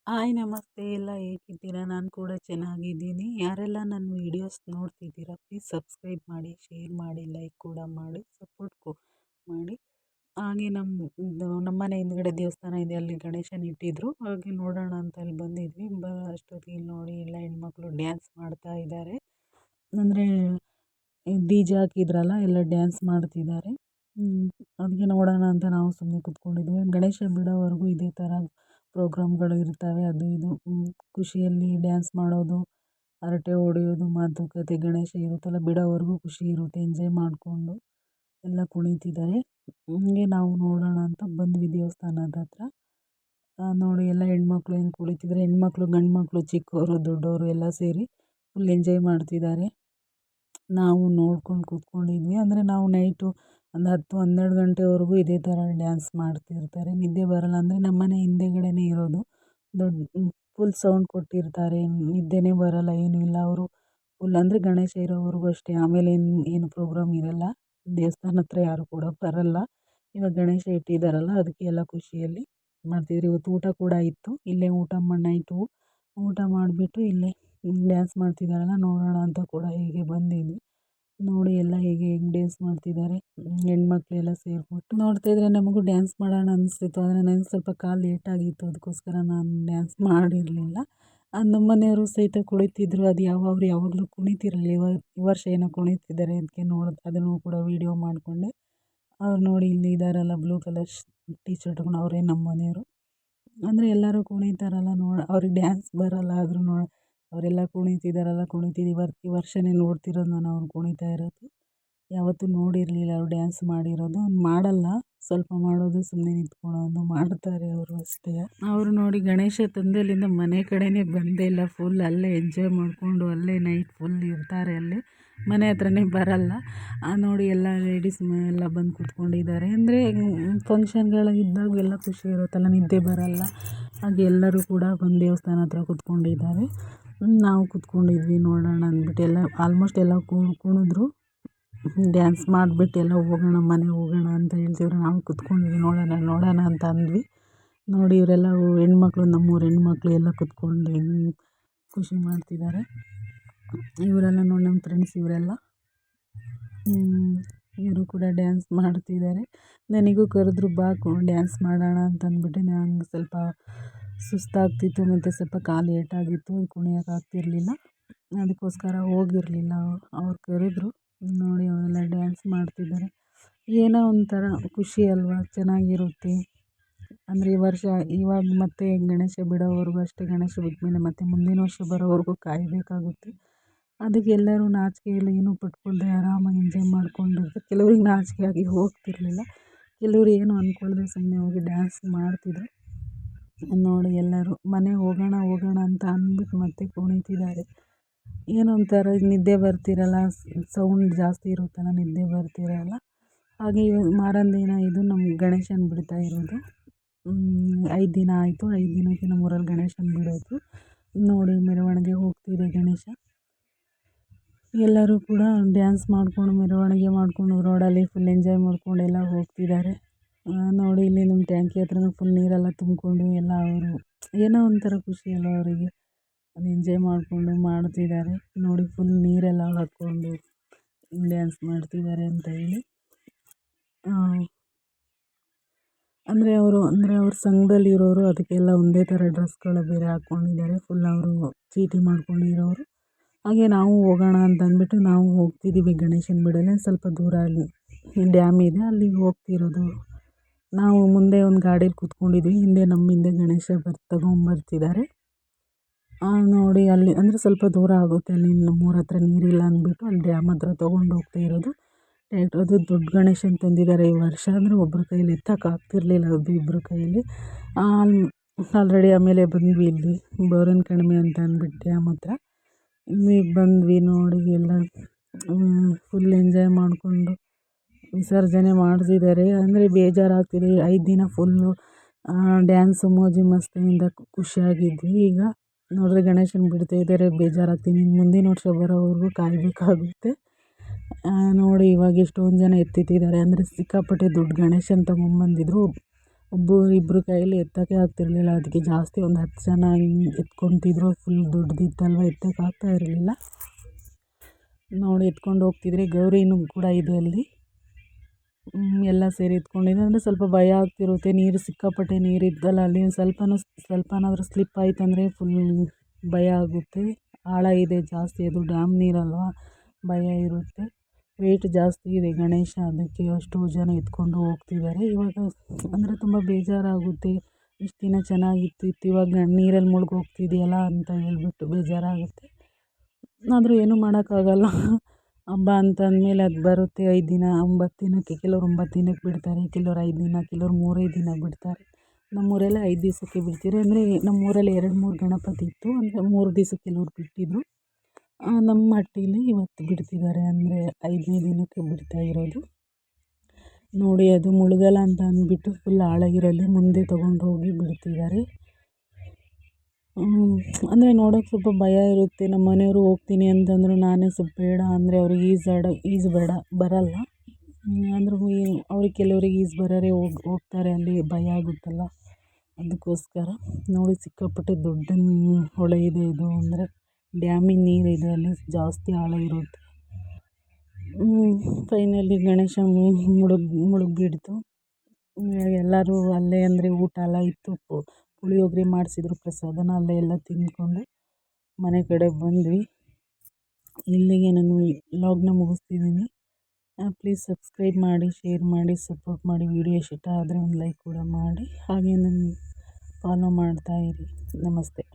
Hi ನಮಸ್ತೆ ಎಲ್ಲ ಹೇಗಿದ್ದೀರಾ? ನಾನು ಕೂಡ ಚೆನ್ನಾಗಿದ್ದೀನಿ. ಯಾರೆಲ್ಲ ನನ್ನ ವೀಡಿಯೋಸ್ ನೋಡ್ತಿದ್ದೀರಾ ಪ್ಲೀಸ್ ಸಬ್ಸ್ಕ್ರೈಬ್ ಮಾಡಿ, ಶೇರ್ ಮಾಡಿ, ಲೈಕ್ ಕೂಡ ಮಾಡಿ, ಸಪೋರ್ಟ್ ಮಾಡಿ. ಹಾಗೆ ನಮ್ಮನೆ ಹಿಂದ್ಗಡೆ ದೇವಸ್ಥಾನ ಇದೆ, ಅಲ್ಲಿ ಗಣೇಶನ ಇಟ್ಟಿದ್ರು. ಹಾಗೆ ನೋಡೋಣ ಅಂತ ಅಲ್ಲಿ ಬಂದಿದ್ವಿ. ಅಷ್ಟೊತ್ತಿಗೆ ನೋಡಿ ಎಲ್ಲ ಹೆಣ್ಮಕ್ಳು ಡ್ಯಾನ್ಸ್ ಮಾಡ್ತಾ ಇದ್ದಾರೆ. ಅಂದರೆ ಡಿ ಜೆ ಹಾಕಿದ್ರಲ್ಲ, ಎಲ್ಲ ಡ್ಯಾನ್ಸ್ ಮಾಡ್ತಿದ್ದಾರೆ. ಅದಕ್ಕೆ ನೋಡೋಣ ಅಂತ ನಾವು ಸುಮ್ಮನೆ ಕೂತ್ಕೊಂಡಿದ್ವಿ. ಗಣೇಶ ಬಿಡೋವರೆಗೂ ಇದೇ ಥರ ಪ್ರೋಗ್ರಾಮ್ಗಳು ಇರ್ತವೆ. ಅದು ಇದು ಖುಷಿಯಲ್ಲಿ ಡ್ಯಾನ್ಸ್ ಮಾಡೋದು, ಹರಟೆ ಹೊಡೆಯೋದು, ಮಾತುಕತೆ. ಗಣೇಶ ಇರುತ್ತಲ್ಲ, ಬಿಡೋವರೆಗೂ ಖುಷಿ ಇರುತ್ತೆ. ಎಂಜಾಯ್ ಮಾಡಿಕೊಂಡು ಎಲ್ಲ ಕುಣಿತಿದ್ದಾರೆ. ಹಂಗೆ ನಾವು ನೋಡೋಣ ಅಂತ ಬಂದ್ವಿ ದೇವಸ್ಥಾನದ ಹತ್ರ. ನೋಡಿ ಎಲ್ಲ ಹೆಣ್ಮಕ್ಳು ಹೆಂಗೆ ಕುಳಿತಿದ್ದಾರೆ. ಹೆಣ್ಮಕ್ಳು, ಗಂಡು ಮಕ್ಕಳು, ಚಿಕ್ಕವರು, ದೊಡ್ಡವರು ಎಲ್ಲ ಸೇರಿ ಫುಲ್ ಎಂಜಾಯ್ ಮಾಡ್ತಿದ್ದಾರೆ. ನಾವು ನೋಡ್ಕೊಂಡು ಕೂತ್ಕೊಂಡಿದ್ವಿ. ಅಂದರೆ ನಾವು ನೈಟು ಒಂದು 10-12 ಗಂಟೆವರೆಗೂ ಇದೇ ಥರ ಡ್ಯಾನ್ಸ್ ಮಾಡ್ತಿರ್ತಾರೆ. ನಿದ್ದೆ ಬರೋಲ್ಲ. ಅಂದರೆ ನಮ್ಮನೆ ಹಿಂದೆಗಡೆನೇ ಇರೋದು. ಫುಲ್ ಸೌಂಡ್ ಕೊಟ್ಟಿರ್ತಾರೆ, ನಿದ್ದೆನೇ ಬರೋಲ್ಲ, ಏನೂ ಇಲ್ಲ. ಅವರು ಫುಲ್ ಅಂದರೆ ಗಣೇಶ ಇರೋವರೆಗೂ ಅಷ್ಟೇ. ಆಮೇಲೆ ಏನು ಪ್ರೋಗ್ರಾಮ್ ಇರೋಲ್ಲ. ದೇವಸ್ಥಾನ ಹತ್ರ ಯಾರು ಕೂಡ ಬರೋಲ್ಲ. ಇವಾಗ ಗಣೇಶ ಇಟ್ಟಿದ್ದಾರಲ್ಲ, ಅದಕ್ಕೆ ಎಲ್ಲ ಖುಷಿಯಲ್ಲಿ ಮಾಡ್ತಿದ್ರು. ಇವತ್ತು ಊಟ ಕೂಡ ಇತ್ತು. ಇಲ್ಲೇ ಊಟ ಮಾಡಿ ನೈಟು ಊಟ ಮಾಡಿಬಿಟ್ಟು ಇಲ್ಲೇ ಡ್ಯಾನ್ಸ್ ಮಾಡ್ತಿದ್ದಾರಲ್ಲ, ನೋಡೋಣ ಅಂತ ಕೂಡ ಹೀಗೆ ಬಂದಿದ್ವಿ. ನೋಡಿ ಎಲ್ಲ ಹೇಗೆ ಹೆಂಗೆ ಡ್ಯಾನ್ಸ್ ಮಾಡ್ತಿದ್ದಾರೆ. ಹೆಣ್ಮಕ್ಳೆಲ್ಲ ಸೇರಿಬಿಟ್ಟು ನೋಡ್ತಾಯಿದ್ರೆ ನಮಗೂ ಡ್ಯಾನ್ಸ್ ಮಾಡೋಣ ಅನಿಸ್ತಿತ್ತು. ಆದರೆ ನನಗೆ ಸ್ವಲ್ಪ ಕಾಲು ಲೇಟಾಗಿತ್ತು, ಅದಕ್ಕೋಸ್ಕರ ನಾನು ಡ್ಯಾನ್ಸ್ ಮಾಡಿರಲಿಲ್ಲ. ನಮ್ಮನೆಯವರು ಸಹಿತ ಕುಳಿತಿದ್ರು. ಅದು ಅವ್ರು ಯಾವಾಗಲೂ ಕುಣಿತಿರಲಿಲ್ಲ. ಈ ವರ್ಷ ಏನೋ ಕುಣಿತಿದ್ದಾರೆ, ಅದಕ್ಕೆ ಅದನ್ನು ಕೂಡ ವೀಡಿಯೋ ಮಾಡಿಕೊಂಡೆ. ಅವ್ರು ನೋಡಿ ಇಲ್ಲಿ ಇದ್ದಾರಲ್ಲ, ಬ್ಲೂ ಕಲರ್ ಟೀ ಶರ್ಟ್ ಹಾಕೊಂಡು, ಅವರೇ ನಮ್ಮ ಮನೆಯವರು. ಅಂದರೆ ಎಲ್ಲರೂ ಕುಣಿತಾರಲ್ಲ, ಅವ್ರಿಗೆ ಡ್ಯಾನ್ಸ್ ಬರೋಲ್ಲ, ಆದರೂ ಅವರೆಲ್ಲ ಕುಣಿತಿದ್ದಾರಲ್ಲ, ಈ ವರ್ಷನೇ ನೋಡ್ತಿರೋದು ನಾನು ಅವ್ರು ಕುಣಿತಾ ಇರೋದು. ಯಾವತ್ತೂ ನೋಡಿರಲಿಲ್ಲ ಅವ್ರು ಡ್ಯಾನ್ಸ್ ಮಾಡಿರೋದು. ಮಾಡಲ್ಲ, ಸ್ವಲ್ಪ ಮಾಡೋದು, ಸುಮ್ಮನೆ ನಿಂತ್ಕೊಳ್ಳೋದು ಮಾಡ್ತಾರೆ ಅವರು ಅಷ್ಟೇ. ಅವರು ನೋಡಿ ಗಣೇಶ ತಂದೆಲಿಂದ ಮನೆ ಕಡೆನೇ ಬಂದೇ ಇಲ್ಲ. ಫುಲ್ ಅಲ್ಲೇ ಎಂಜಾಯ್ ಮಾಡಿಕೊಂಡು ಅಲ್ಲೇ ನೈಟ್ ಫುಲ್ ಇರ್ತಾರೆ. ಅಲ್ಲೇ ಮನೆ ಹತ್ರನೇ ಬರಲ್ಲ. ನೋಡಿ ಎಲ್ಲ ಲೇಡೀಸ್ ಎಲ್ಲ ಬಂದು ಕೂತ್ಕೊಂಡಿದ್ದಾರೆ. ಅಂದರೆ ಫಂಕ್ಷನ್ಗಳು ಇದ್ದಾಗ ಎಲ್ಲ ಖುಷಿ ಇರುತ್ತಲ್ಲ, ನಿದ್ದೆ ಬರಲ್ಲ. ಹಾಗೆ ಎಲ್ಲರೂ ಕೂಡ ಬಂದು ದೇವಸ್ಥಾನ ಹತ್ರ ಕೂತ್ಕೊಂಡಿದ್ದಾರೆ. ನಾವು ಕೂತ್ಕೊಂಡಿದ್ವಿ ನೋಡೋಣ ಅಂದ್ಬಿಟ್ಟು. ಎಲ್ಲ ಆಲ್ಮೋಸ್ಟ್ ಎಲ್ಲ ಕುಣಿದ್ರು, ಡ್ಯಾನ್ಸ್ ಮಾಡಿಬಿಟ್ಟು ಎಲ್ಲ ಹೋಗೋಣ, ಮನೆಗೆ ಹೋಗೋಣ ಅಂತ ಹೇಳ್ತಿದ್ರು. ನಾವು ಕೂತ್ಕೊಂಡಿದ್ವಿ, ನೋಡೋಣ ಅಂತ ಅಂದ್ವಿ. ನೋಡಿ ಇವರೆಲ್ಲ ಹೆಣ್ಮಕ್ಳು, ನಮ್ಮೂರು ಹೆಣ್ಮಕ್ಳು ಎಲ್ಲ ಕೂತ್ಕೊಂಡು ಖುಷಿ ಮಾಡ್ತಿದ್ದಾರೆ. ಇವರೆಲ್ಲ ನೋಡಿ ನಮ್ಮ ಫ್ರೆಂಡ್ಸ್, ಇವರೆಲ್ಲ ಇವರು ಕೂಡ ಡ್ಯಾನ್ಸ್ ಮಾಡ್ತಿದ್ದಾರೆ. ನನಗೂ ಕರೆದ್ರು, ಬಾ ಡ್ಯಾನ್ಸ್ ಮಾಡೋಣ ಅಂತ ಅಂದ್ಬಿಟ್ಟು. ನಂಗೆ ಸ್ವಲ್ಪ ಸುಸ್ತಾಗ್ತಿತ್ತು ಮತ್ತು ಸ್ವಲ್ಪ ಕಾಲು ಏಟಾಗಿತ್ತು, ಕುಣಿಯೋಕ್ಕಾಗ್ತಿರ್ಲಿಲ್ಲ. ಅದಕ್ಕೋಸ್ಕರ ಹೋಗಿರಲಿಲ್ಲ. ಅವ್ರು ಕರೆದ್ರು. ನೋಡಿ ಅವರೆಲ್ಲ ಡ್ಯಾನ್ಸ್ ಮಾಡ್ತಿದ್ದಾರೆ. ಏನೋ ಒಂಥರ ಖುಷಿ ಅಲ್ವಾ, ಚೆನ್ನಾಗಿರುತ್ತೆ. ಅಂದರೆ ಈ ವರ್ಷ ಇವಾಗ ಮತ್ತೆ ಗಣೇಶ ಬಿಡೋವರೆಗೂ ಅಷ್ಟೇ. ಗಣೇಶ ಬಿಟ್ಟಮೇಲೆ ಮತ್ತೆ ಮುಂದಿನ ವರ್ಷ ಬರೋವರೆಗೂ ಕಾಯಬೇಕಾಗುತ್ತೆ. ಅದಕ್ಕೆ ಎಲ್ಲರೂ ನಾಚಿಕೆಯಲ್ಲಿ ಏನೂ ಪಟ್ಕೊಳ್ದೆ ಆರಾಮಾಗಿ ಎಂಜಾಯ್ ಮಾಡ್ಕೊಂಡಿರ್ತಾರೆ. ಕೆಲವ್ರಿಗೆ ನಾಚಿಕೆ ಆಗಿ ಹೋಗ್ತಿರ್ಲಿಲ್ಲ, ಕೆಲವ್ರು ಏನು ಅಂದ್ಕೊಳ್ದೆ ಸುಮ್ಮನೆ ಹೋಗಿ ಡ್ಯಾನ್ಸ್ ಮಾಡ್ತಿದ್ರು. ನೋಡಿ ಎಲ್ಲರೂ ಮನೆಗೆ ಹೋಗೋಣ ಅಂತ ಅಂದ್ಬಿಟ್ಟು ಮತ್ತೆ ಕುಣಿತಿದ್ದಾರೆ. ಏನೋ ಒಂಥರ ನಿದ್ದೆ ಬರ್ತಿರಲ್ಲ, ಸೌಂಡ್ ಜಾಸ್ತಿ ಇರುತ್ತಲ್ಲ, ನಿದ್ದೆ ಬರ್ತಿರಲ್ಲ. ಹಾಗೆ ಮಾರನೇ ದಿನ ಇದು ನಮ್ಮ ಗಣೇಶನ ಬಿಡ್ತಾ ಇರೋದು. 5 ದಿನ ಆಯಿತು. 5 ದಿನಕ್ಕೆ ನಮ್ಮೂರಲ್ಲಿ ಗಣೇಶನ ಬಿಡೋದು. ನೋಡಿ ಮೆರವಣಿಗೆ ಹೋಗ್ತಿದೆ ಗಣೇಶ. ಎಲ್ಲರೂ ಕೂಡ ಡ್ಯಾನ್ಸ್ ಮಾಡಿಕೊಂಡು ಮೆರವಣಿಗೆ ಮಾಡಿಕೊಂಡು ರೋಡಲ್ಲಿ ಫುಲ್ ಎಂಜಾಯ್ ಮಾಡ್ಕೊಂಡು ಎಲ್ಲ ಹೋಗ್ತಿದ್ದಾರೆ. ನೋಡಿ ಇಲ್ಲಿ ನಮ್ಮ ಟ್ಯಾಂಕಿ ಹತ್ರನೂ ಫುಲ್ ನೀರೆಲ್ಲ ತುಂಬಿಕೊಂಡು ಎಲ್ಲ ಅವರು ಏನೋ ಒಂಥರ ಖುಷಿ ಅಲ್ಲ ಅವರಿಗೆ. ಅದು ಎಂಜಾಯ್ ಮಾಡಿಕೊಂಡು ಮಾಡ್ತಿದ್ದಾರೆ. ನೋಡಿ ಫುಲ್ ನೀರೆಲ್ಲ ಹಾಕ್ಕೊಂಡು ಡ್ಯಾನ್ಸ್ ಮಾಡ್ತಿದ್ದಾರೆ ಅಂತ ಹೇಳಿ. ಅಂದರೆ ಅವ್ರ ಸಂಘದಲ್ಲಿರೋರು ಅದಕ್ಕೆಲ್ಲ ಒಂದೇ ಥರ ಡ್ರೆಸ್ಗಳು ಬೇರೆ ಹಾಕ್ಕೊಂಡಿದ್ದಾರೆ. ಫುಲ್ ಅವರು ಚೀಟಿ ಮಾಡ್ಕೊಂಡಿರೋರು. ಹಾಗೆ ನಾವು ಹೋಗೋಣ ಅಂತ ಅಂದ್ಬಿಟ್ಟು ನಾವು ಹೋಗ್ತಿದ್ದೀವಿ ಗಣೇಶನ ಬಿಡಲು. ಸ್ವಲ್ಪ ದೂರ ಅಲ್ಲಿ ಡ್ಯಾಮ್ ಇದೆ, ಅಲ್ಲಿಗೆ ಹೋಗ್ತಿರೋದು. ನಾವು ಮುಂದೆ ಒಂದು ಗಾಡೀಲಿ ಕೂತ್ಕೊಂಡಿದ್ವಿ, ಹಿಂದೆ ನಮ್ಮ ಹಿಂದೆ ಗಣೇಶ ತಗೊಂಬರ್ತಿದ್ದಾರೆ. ನೋಡಿ ಅಲ್ಲಿ ಅಂದರೆ ಸ್ವಲ್ಪ ದೂರ ಆಗುತ್ತೆ, ಅಲ್ಲಿ ನಮ್ಮೂರ ಹತ್ರ ನೀರಿಲ್ಲ ಅಂದ್ಬಿಟ್ಟು ಅಲ್ಲಿ ಡ್ಯಾಮ್ ಹತ್ರ ತೊಗೊಂಡು ಹೋಗ್ತಾ ಇರೋದು. ಅದು ದೊಡ್ಡ ಗಣೇಶನ ತಂದಿದ್ದಾರೆ ಈ ವರ್ಷ. ಅಂದರೆ ಒಬ್ಬರ ಕೈಯಲ್ಲಿ ಎತ್ತಕ್ಕಾಗ್ತಿರ್ಲಿಲ್ಲ, ಅದು ಇಬ್ಬರ ಕೈಯಲ್ಲಿ. ಆಲ್ರೆಡಿ ಆಮೇಲೆ ಬಂದ್ವಿ ಇಲ್ಲಿ ಬೋರನ ಕಣಿವೆ ಅಂತ ಅಂದ್ಬಿಟ್ಟು ಡ್ಯಾಮ್ ಹತ್ರ. ಇಲ್ಲಿ ಬಂದ್ವಿ. ನೋಡಿ ಎಲ್ಲ ಫುಲ್ ಎಂಜಾಯ್ ಮಾಡಿಕೊಂಡು ವಿಸರ್ಜನೆ ಮಾಡ್ತಿದ್ದಾರೆ. ಅಂದರೆ ಬೇಜಾರಾಗ್ತಿದೆ. 5 ದಿನ ಫುಲ್ಲು ಡ್ಯಾನ್ಸು ಮೋಜು ಮಸ್ತಿಯಿಂದ ಖುಷಿಯಾಗಿದ್ವಿ. ಈಗ ನೋಡಿದ್ರೆ ಗಣೇಶನ ಬಿಡ್ತಾ ಇದ್ದಾರೆ, ಬೇಜಾರಾಗ್ತಿದೆ. ಮುಂದಿನ ವರ್ಷ ಬರೋವರೆಗೂ ಕಾಯಬೇಕಾಗುತ್ತೆ. ನೋಡಿ ಇವಾಗ ಎಷ್ಟೊಂದು ಜನ ಎತ್ತಿಟ್ಟಿದ್ದಾರೆ. ಅಂದರೆ ಸಿಕ್ಕಾಪಟ್ಟೆ ದೊಡ್ಡ ಗಣೇಶನ ತಗೊಂಬಂದಿದ್ರು. ಇಬ್ಬರು ಕೈಯಲ್ಲಿ ಎತ್ತೋಕ್ಕೆ ಆಗ್ತಿರಲಿಲ್ಲ. ಅದಕ್ಕೆ ಜಾಸ್ತಿ ಒಂದು 10 ಜನ ಹಿಂಗೆ ಎತ್ಕೊತಿದ್ರು. ಫುಲ್ ದೊಡ್ಡದಿತ್ತಲ್ವ, ಎತ್ತೋಕ್ಕೆ ಆಗ್ತಾ ಇರಲಿಲ್ಲ. ನೋಡಿ ಎತ್ಕೊಂಡು ಹೋಗ್ತಿದ್ರೆ. ಗೌರಿನೂ ಕೂಡ ಇದೆ ಅಲ್ಲಿ. ಎಲ್ಲ ಸೇರಿ ಎತ್ಕೊಂಡಿದ್ದೆ. ಅಂದರೆ ಸ್ವಲ್ಪ ಭಯ ಆಗ್ತಿರುತ್ತೆ. ನೀರು ಸಿಕ್ಕಾಪಟ್ಟೆ ನೀರಿದ್ದಲ್ಲ ಅಲ್ಲಿ. ಸ್ವಲ್ಪನಾದರೂ ಸ್ಲಿಪ್ ಆಯ್ತಂದರೆ ಫುಲ್ ಭಯ ಆಗುತ್ತೆ. ಆಳ ಇದೆ ಜಾಸ್ತಿ, ಅದು ಡ್ಯಾಮ್ ನೀರಲ್ವ, ಭಯ ಇರುತ್ತೆ. ವೆಯ್ಟ್ ಜಾಸ್ತಿ ಇದೆ ಗಣೇಶ, ಅದಕ್ಕೆ ಅಷ್ಟು ಜನ ಎತ್ಕೊಂಡು ಹೋಗ್ತಿದ್ದಾರೆ. ಇವಾಗ ಅಂದರೆ ತುಂಬ ಬೇಜಾರಾಗುತ್ತೆ. ಇಷ್ಟು ದಿನ ಚೆನ್ನಾಗಿತ್ತು, ಇವಾಗ ನೀರಲ್ಲಿ ಮುಳುಗೋಗ್ತಿದೆಯಲ್ಲ ಅಂತ ಹೇಳ್ಬಿಟ್ಟು ಬೇಜಾರಾಗುತ್ತೆ. ಆದರೂ ಏನೂ ಮಾಡೋಕ್ಕಾಗಲ್ಲ. ಹಬ್ಬ ಅಂತಂದಮೇಲೆ ಅದು ಬರುತ್ತೆ. 5 ದಿನ 9 ದಿನಕ್ಕೆ, ಕೆಲವ್ರು 9 ದಿನಕ್ಕೆ ಬಿಡ್ತಾರೆ, ಕೆಲವ್ರು 5 ದಿನ, ಕೆಲವ್ರು 3 ದಿನ ಬಿಡ್ತಾರೆ. ನಮ್ಮೂರೆಲ್ಲ 5 ದಿವಸಕ್ಕೆ ಬಿಡ್ತೀರಿ. ಅಂದರೆ ನಮ್ಮೂರಲ್ಲಿ 2-3 ಗಣಪತಿ ಇತ್ತು. ಅಂದರೆ 3 ದಿವಸಕ್ಕೆ ಕೆಲವ್ರು ಬಿಟ್ಟಿದ್ರು. ನಮ್ಮ ಹಟ್ಟೀಲಿ ಇವತ್ತು ಬಿಡ್ತಿದ್ದಾರೆ. ಅಂದರೆ 5ನೇ ದಿನಕ್ಕೆ ಬಿಡ್ತಾ ಇರೋದು. ನೋಡಿ, ಅದು ಮುಳುಗಲ್ಲ ಅಂತ ಅಂದ್ಬಿಟ್ಟು ಫುಲ್ ಆಳ ಇರಲ್ಲಿ ಮುಂದೆ ತೊಗೊಂಡೋಗಿ ಬಿಡ್ತಿದ್ದಾರೆ. ಅಂದರೆ ನೋಡೋಕ್ಕೆ ಸ್ವಲ್ಪ ಭಯ ಇರುತ್ತೆ. ನಮ್ಮ ಮನೆಯವರು ಹೋಗ್ತೀನಿ ಅಂತಂದರು. ನಾನೇ ಸ್ವಲ್ಪ ಬೇಡ ಅಂದರೆ ಅವ್ರಿಗೆ ಈಜು ಬೇಡ, ಬರಲ್ಲ. ಅಂದ್ರೂ ಅವ್ರಿಗೆ ಕೆಲವರಿಗೆ ಈಜು ಬರೋರೆ ಹೋಗ್ತಾರೆ, ಅಲ್ಲಿ ಭಯ ಆಗುತ್ತಲ್ಲ, ಅದಕ್ಕೋಸ್ಕರ. ನೋಡಿ, ಸಿಕ್ಕಾಪಟ್ಟೆ ದೊಡ್ಡ ಹೊಳೆ ಇದೆ ಇದು. ಅಂದರೆ ಡ್ಯಾಮಿನ ನೀರಿದೆ, ಅಲ್ಲಿ ಜಾಸ್ತಿ ಆಳ ಇರುತ್ತೆ. ಫೈನಲಿ ಗಣೇಶ ಮುಳುಗ್ಬಿಡ್ತು. ಎಲ್ಲರೂ ಅಲ್ಲೇ, ಅಂದರೆ ಊಟ ಎಲ್ಲ ಇತ್ತು, ಪುಳಿಯೋಗರೆ ಮಾಡಿಸಿದ್ರು, ಪ್ರಸಾದನ ಅಲ್ಲೇ ಎಲ್ಲ ತಿಂದ್ಕೊಂಡು ಮನೆ ಕಡೆ ಬಂದ್ವಿ. ಇಲ್ಲಿಗೆ ನಾನು ವ್ಲಾಗ್ನ ಮುಗಿಸ್ತಿದ್ದೀನಿ. ಪ್ಲೀಸ್ ಸಬ್ಸ್ಕ್ರೈಬ್ ಮಾಡಿ, ಶೇರ್ ಮಾಡಿ, ಸಪೋರ್ಟ್ ಮಾಡಿ. ವಿಡಿಯೋ ಇಷ್ಟ ಆದರೆ ಒಂದು ಲೈಕ್ ಕೂಡ ಮಾಡಿ. ಹಾಗೆ ನನ್ನ ಫಾಲೋ ಮಾಡ್ತಾಯಿರಿ. ನಮಸ್ತೆ.